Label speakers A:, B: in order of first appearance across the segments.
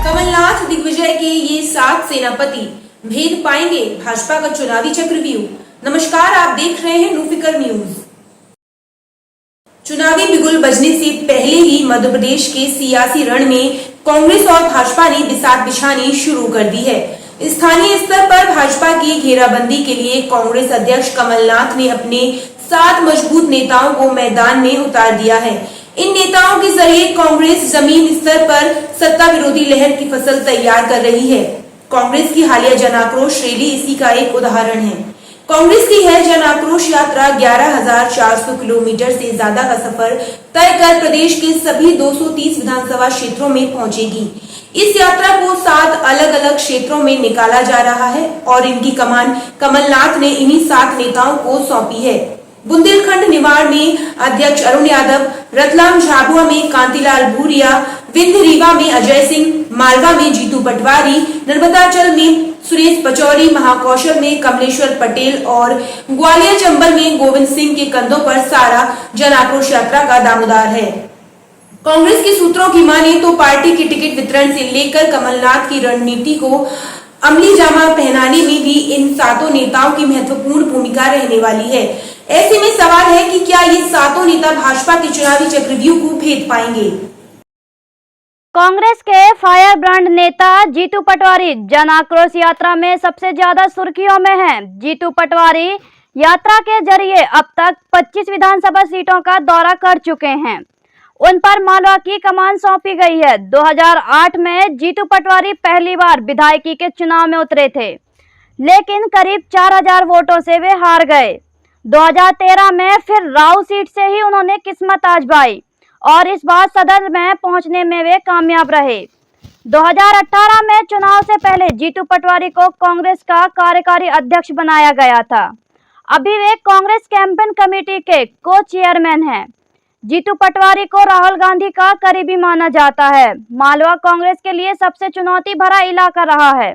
A: कमलनाथ दिग्विजय के ये 7 सेनापति भेद पाएंगे भाजपा का चुनावी चक्रव्यूह। नमस्कार, आप देख रहे हैं नुफिकर न्यूज। चुनावी बिगुल बजने से पहले ही मध्य प्रदेश के सियासी रण में कांग्रेस और भाजपा ने बिसात बिछानी शुरू कर दी है। स्थानीय स्तर पर भाजपा की घेराबंदी के लिए कांग्रेस अध्यक्ष कमलनाथ ने अपने 7 मजबूत नेताओं को मैदान में उतार दिया है। इन नेताओं के जरिए कांग्रेस जमीन स्तर पर सत्ता विरोधी लहर की फसल तैयार कर रही है। कांग्रेस की हालिया जन आक्रोश रैली इसी का एक उदाहरण है। कांग्रेस की है जन आक्रोश यात्रा 11,400 किलोमीटर से ज्यादा का सफर तय कर प्रदेश के सभी 230 विधानसभा क्षेत्रों में पहुंचेगी। इस यात्रा को 7 अलग अलग क्षेत्रों में निकाला जा रहा है और इनकी कमान कमलनाथ ने इन्हीं 7 नेताओं को सौंपी है। बुंदेलखंड निवाड़ में अध्यक्ष अरुण यादव, रतलाम झाबुआ में कांतिलाल भूरिया, विंध्य रीवा में अजय सिंह, मालवा में जीतू पटवारी, नर्मदाचल में सुरेश पचौरी, महाकौशल में कमलेश्वर पटेल और ग्वालियर चंबल में गोविंद सिंह के कंधों पर सारा जन आक्रोश यात्रा का दामोदार है। कांग्रेस के सूत्रों की माने तो पार्टी के टिकट वितरण से लेकर कमलनाथ की रणनीति को अमली जामा पहनाने में भी इन 7 नेताओं की महत्वपूर्ण भूमिका रहने वाली है। ऐसे में सवाल है कि क्या ये 7 नेता भाजपा के चुनावी चक्रव्यूह को भेद पाएंगे।
B: कांग्रेस के फायर ब्रांड नेता जीतू पटवारी जन आक्रोश यात्रा में सबसे ज्यादा सुर्खियों में हैं। जीतू पटवारी यात्रा के जरिए अब तक 25 विधानसभा सीटों का दौरा कर चुके हैं। उन पर मालवा की कमान सौंपी गई है। 2008 में जीतू पटवारी पहली बार विधायकी के चुनाव में उतरे थे, लेकिन करीब 4000 वोटों से वे हार गए। 2013 में फिर राव सीट से ही उन्होंने किस्मत आजमाई और इस बार सदन में पहुंचने में वे कामयाब रहे। 2018 में चुनाव से पहले जीतू पटवारी को कांग्रेस का कार्यकारी अध्यक्ष बनाया गया था। अभी वे कांग्रेस कैंपेन कमेटी के को चेयरमैन हैं। जीतू पटवारी को राहुल गांधी का करीबी माना जाता है। मालवा कांग्रेस के लिए सबसे चुनौती भरा इलाका रहा है।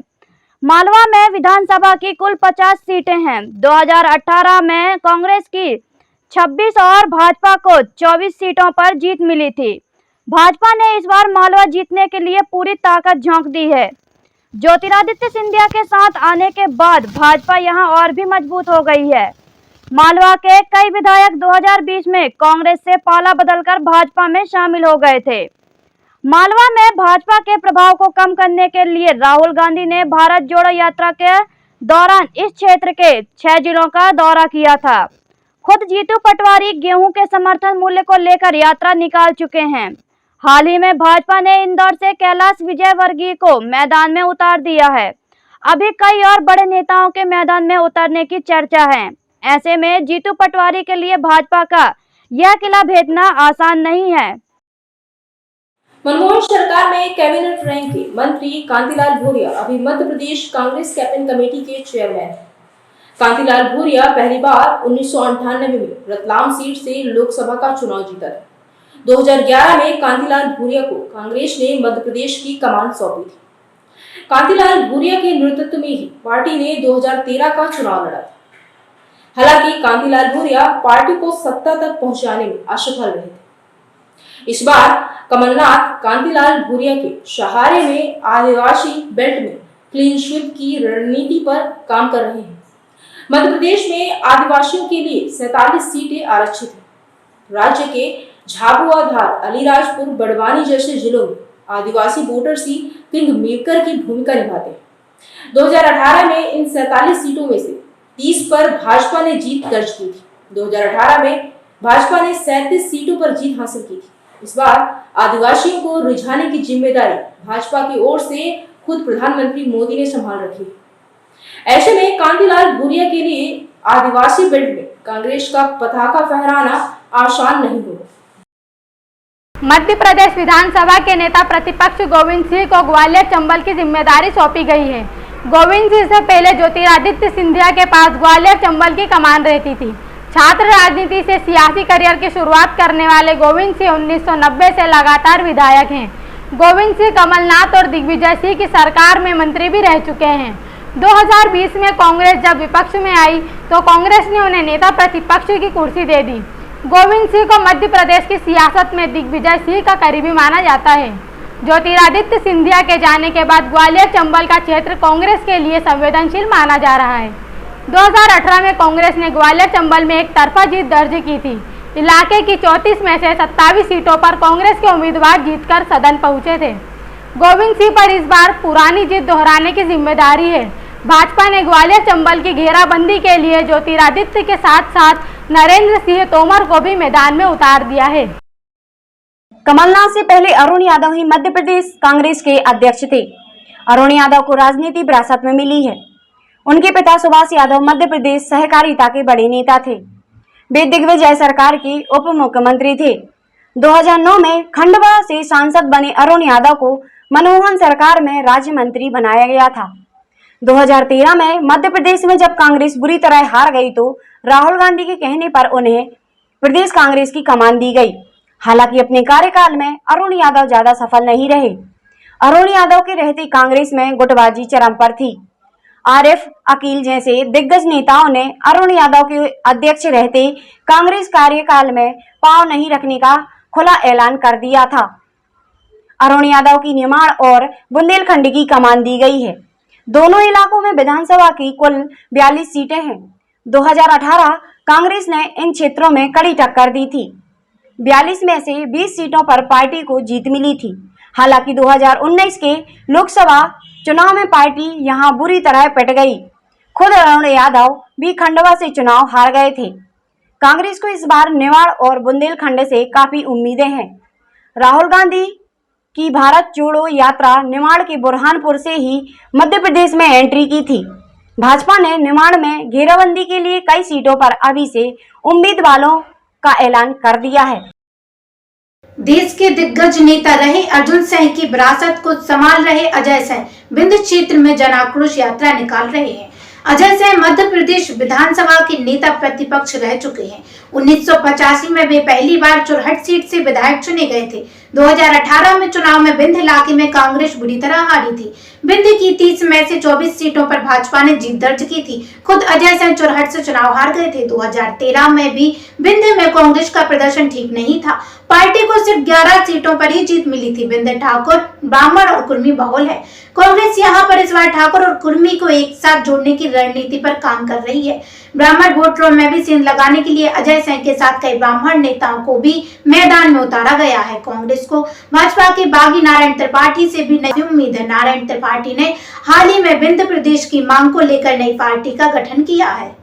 B: मालवा में विधानसभा की कुल 50 सीटें हैं। 2018 में कांग्रेस की 26 और भाजपा को 24 सीटों पर जीत मिली थी। भाजपा ने इस बार मालवा जीतने के लिए पूरी ताकत झोंक दी है। ज्योतिरादित्य सिंधिया के साथ आने के बाद भाजपा यहां और भी मजबूत हो गई है। मालवा के कई विधायक 2020 में कांग्रेस से पाला बदलकर भाजपा में शामिल हो गए थे। मालवा में भाजपा के प्रभाव को कम करने के लिए राहुल गांधी ने भारत जोड़ो यात्रा के दौरान इस क्षेत्र के 6 जिलों का दौरा किया था। खुद जीतू पटवारी गेहूं के समर्थन मूल्य को लेकर यात्रा निकाल चुके हैं। हाल ही में भाजपा ने इंदौर से कैलाश विजयवर्गीय को मैदान में उतार दिया है। अभी कई और बड़े नेताओं के मैदान में उतरने की चर्चा है। ऐसे में जीतू पटवारी के लिए भाजपा का यह किला भेदना आसान नहीं है।
A: मनमोहन सरकार में कैबिनेट रैंक के मंत्री कांतिलाल भूरिया अभी मध्य प्रदेश कांग्रेस कैंपेन कमेटी के चेयरमैन हैं। कांतिलाल भूरिया पहली बार 1998 में रतलाम सीट से लोकसभा का चुनाव जीता था। 2011 में कांतिलाल भूरिया को कांग्रेस ने मध्य प्रदेश की कमान सौंपी थी। कांतिलाल भूरिया के नेतृत्व में ही पार्टी ने 2013 का चुनाव लड़ा था। हालांकि कांतिलाल भूरिया पार्टी को सत्ता तक पहुंचाने में असफल रहे थे। इस बार कमलनाथ कांतिलाल भूरिया के सहारे में आदिवासी बेल्ट में क्लीन स्वीप की रणनीति पर काम कर रहे हैं। मध्य प्रदेश में आदिवासियों के लिए 47 सीटें आरक्षित हैं। राज्य के झाबुआ, धार, अलीराजपुर, बड़वानी जैसे जिलों में आदिवासी वोटर्स ही किंग मेकर की भूमिका निभाते हैं। 2018 में इन 47 सीटों में से 30 पर भाजपा ने जीत दर्ज की थी। 2018 में भाजपा ने 37 सीटों पर जीत हासिल की थी। इस बार आदिवासियों को रिझाने की जिम्मेदारी भाजपा की ओर से खुद प्रधानमंत्री मोदी ने संभाल रखी है। ऐसे में कांतिलाल भूरिया के लिए आदिवासी बेल्ट में कांग्रेस का पताका फहराना आसान नहीं होगा।
B: मध्य प्रदेश विधानसभा के नेता प्रतिपक्ष गोविंद सिंह को ग्वालियर चंबल की जिम्मेदारी सौंपी गई है। गोविंद सिंह से पहले ज्योतिरादित्य सिंधिया के पास ग्वालियर चंबल की कमान रहती थी। छात्र राजनीति से सियासी करियर की शुरुआत करने वाले गोविंद सिंह 1990 से लगातार विधायक हैं। गोविंद सिंह कमलनाथ और दिग्विजय सिंह की सरकार में मंत्री भी रह चुके हैं। 2020 में कांग्रेस जब विपक्ष में आई तो कांग्रेस ने उन्हें नेता प्रतिपक्ष की कुर्सी दे दी।
C: गोविंद सिंह को मध्य प्रदेश की सियासत में दिग्विजय सिंह का करीबी माना जाता है। ज्योतिरादित्य सिंधिया के जाने के बाद ग्वालियर चंबल का क्षेत्र कांग्रेस के लिए संवेदनशील माना जा रहा है। 2018 में कांग्रेस ने ग्वालियर चंबल में एक तरफा जीत दर्ज की थी। इलाके की 34 में से 27 सीटों पर कांग्रेस के उम्मीदवार जीतकर सदन पहुंचे थे। गोविंद सिंह पर इस बार पुरानी जीत दोहराने की जिम्मेदारी है। भाजपा ने ग्वालियर चंबल की घेराबंदी के लिए ज्योतिरादित्य के साथ साथ नरेंद्र सिंह तोमर को भी मैदान में उतार दिया है।
B: कमलनाथ से पहले अरुण यादव ही मध्य प्रदेश कांग्रेस के अध्यक्ष थे। अरुण यादव को राजनीति विरासत में मिली है। उनके पिता सुभाष यादव मध्य प्रदेश सहकारिता के बड़े नेता थे। वे दिग्विजय सरकार के उप मुख्यमंत्री थे। 2009 में खंडवा से सांसद बने अरुण यादव को मनमोहन सरकार में राज्य मंत्री बनाया गया था। 2013 में मध्य प्रदेश में जब कांग्रेस बुरी तरह हार गई तो राहुल गांधी के कहने पर उन्हें प्रदेश कांग्रेस की कमान दी गई। हालांकि अपने कार्यकाल में अरुण यादव ज्यादा सफल नहीं रहे। अरुण यादव के रहते कांग्रेस में गुटबाजी चरम पर थी। आरिफ अकील जैसे दिग्गज नेताओं ने अरुण यादव के अध्यक्ष रहते कांग्रेस कार्यकाल में पांव नहीं रखने का खुला ऐलान कर दिया था। अरुण यादव की निमाड़ और बुंदेलखंड की कमान दी गई है। दोनों इलाकों में विधानसभा की कुल 42 सीटें हैं। 2018 कांग्रेस ने इन क्षेत्रों में कड़ी टक्कर दी थी। 42 में से 20 सीटों पर पार्टी को जीत मिली थी। हालांकि 2019 के लोकसभा चुनाव में पार्टी यहां बुरी तरह पिट गई। खुद अरुण यादव भी खंडवा से चुनाव हार गए थे। कांग्रेस को इस बार निवाड़ और बुंदेलखंड से काफी उम्मीदें हैं। राहुल गांधी की भारत जोड़ो यात्रा निमाड़ के बुरहानपुर से ही मध्य प्रदेश में एंट्री की थी। भाजपा ने निमाड़ में घेराबंदी के लिए कई सीटों पर अभी से उम्मीदवारों का ऐलान कर दिया है।
D: देश के दिग्गज नेता रहे अर्जुन सिंह की विरासत को संभाल रहे अजय सिंह विंध्य क्षेत्र में जन आक्रोश यात्रा निकाल रहे हैं। अजय सिंह मध्य प्रदेश विधानसभा के नेता प्रतिपक्ष रह चुके हैं। 1985 में वे पहली बार चुरहट सीट से विधायक चुने गए थे। 2018 में चुनाव में विंध्य इलाके में कांग्रेस बुरी तरह हारी थी। विंध्य की 30 में से 24 सीटों पर भाजपा ने जीत दर्ज की थी। खुद अजय सिंह चुरहट से चुनाव हार गए थे। 2013 में भी विंध्य में कांग्रेस का प्रदर्शन ठीक नहीं था। पार्टी को सिर्फ 11 सीटों पर ही जीत मिली थी। विंध्य ठाकुर, ब्राह्मण और कुर्मी बहुल है। कांग्रेस यहाँ पर इस बार ठाकुर और कुर्मी को एक साथ जोड़ने की रणनीति पर काम कर रही है। ब्राह्मण वोटरों में भी सेंध लगाने के लिए अजय सिंह के साथ कई ब्राह्मण नेताओं को भी मैदान में उतारा गया है। कांग्रेस को भाजपा के बागी नारायण त्रिपाठी से भी नई उम्मीद है। नारायण त्रिपाठी ने हाल ही में विंध्य प्रदेश की मांग को लेकर नई पार्टी का गठन किया है।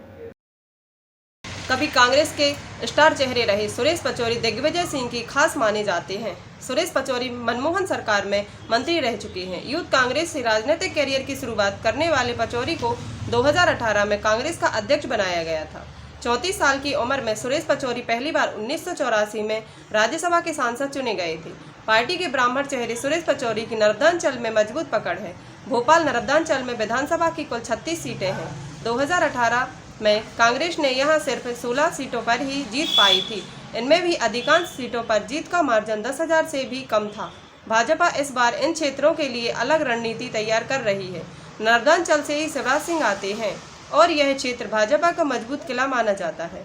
E: कभी कांग्रेस के स्टार चेहरे रहे सुरेश पचौरी दिग्विजय सिंह की खास माने जाते हैं। सुरेश पचौरी मनमोहन सरकार में मंत्री रह चुके हैं। यूथ कांग्रेस से राजनीतिक कैरियर की शुरुआत करने वाले पचौरी को 2018 में कांग्रेस का अध्यक्ष बनाया गया था। 34 साल की उम्र में सुरेश पचौरी पहली बार 1984 में राज्यसभा के सांसद चुने गए थे। पार्टी के ब्राह्मण चेहरे सुरेश पचौरी की नर्मदांचल में मजबूत पकड़ है। भोपाल नर्मदांचल में विधानसभा की कुल 36 सीटें हैं। 2018 में कांग्रेस ने यहां सिर्फ 16 सीटों पर ही जीत पाई थी। इनमें भी अधिकांश सीटों पर जीत का मार्जिन 10,000 से भी कम था। भाजपा इस बार इन क्षेत्रों के लिए अलग रणनीति तैयार कर रही है। नर्मदांचल से ही शिवराज सिंह आते हैं और यह क्षेत्र भाजपा का मजबूत किला माना जाता है।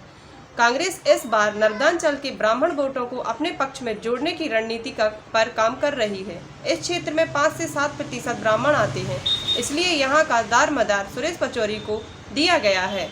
E: कांग्रेस इस बार नर्मदांचल के ब्राह्मण वोटों को अपने पक्ष में जोड़ने की रणनीति पर काम कर रही है। इस क्षेत्र में 5 से 7% ब्राह्मण आते हैं, इसलिए यहाँ का दारमदार सुरेश पचौरी को दिया गया है।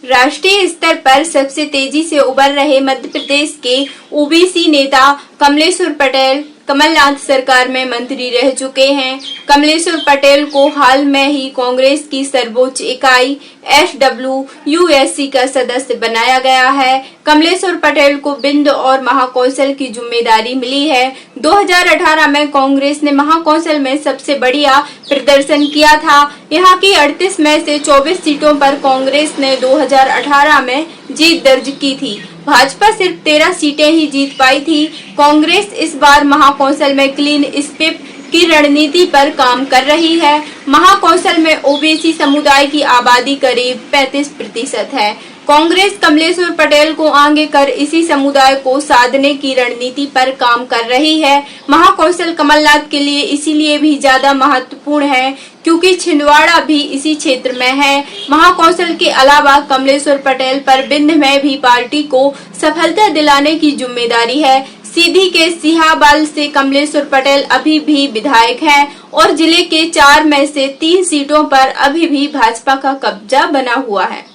F: राष्ट्रीय स्तर पर सबसे तेजी से उभर रहे मध्य प्रदेश के ओबीसी नेता कमलेश्वर पटेल कमलनाथ सरकार में मंत्री रह चुके हैं। कमलेश्वर पटेल को हाल में ही कांग्रेस की सर्वोच्च इकाई FWUSC का सदस्य बनाया गया है। कमलेश्वर पटेल को विंध्य और महाकौशल की जिम्मेदारी मिली है। 2018 में कांग्रेस ने महाकौशल में सबसे बढ़िया प्रदर्शन किया था। यहाँ की 38 में से 24 सीटों पर कांग्रेस ने 2018 में जीत दर्ज की थी। भाजपा सिर्फ 13 सीटें ही जीत पाई थी। कांग्रेस इस बार महाकौशल में क्लीन स्वीप की रणनीति पर काम कर रही है। महाकौशल में ओबीसी समुदाय की आबादी करीब 35% है। कांग्रेस कमलेश्वर पटेल को आगे कर इसी समुदाय को साधने की रणनीति पर काम कर रही है। महाकौशल कमलनाथ के लिए इसीलिए भी ज्यादा महत्वपूर्ण है क्योंकि छिंदवाड़ा भी इसी क्षेत्र में है। महाकौशल के अलावा कमलेश्वर पटेल पर बिंद में भी पार्टी को सफलता दिलाने की जिम्मेदारी है। सीधी के सिहाबाल से कमलेश्वर पटेल अभी भी विधायक हैं और जिले के 4 में से 3 सीटों पर अभी भी भाजपा का कब्जा बना हुआ है।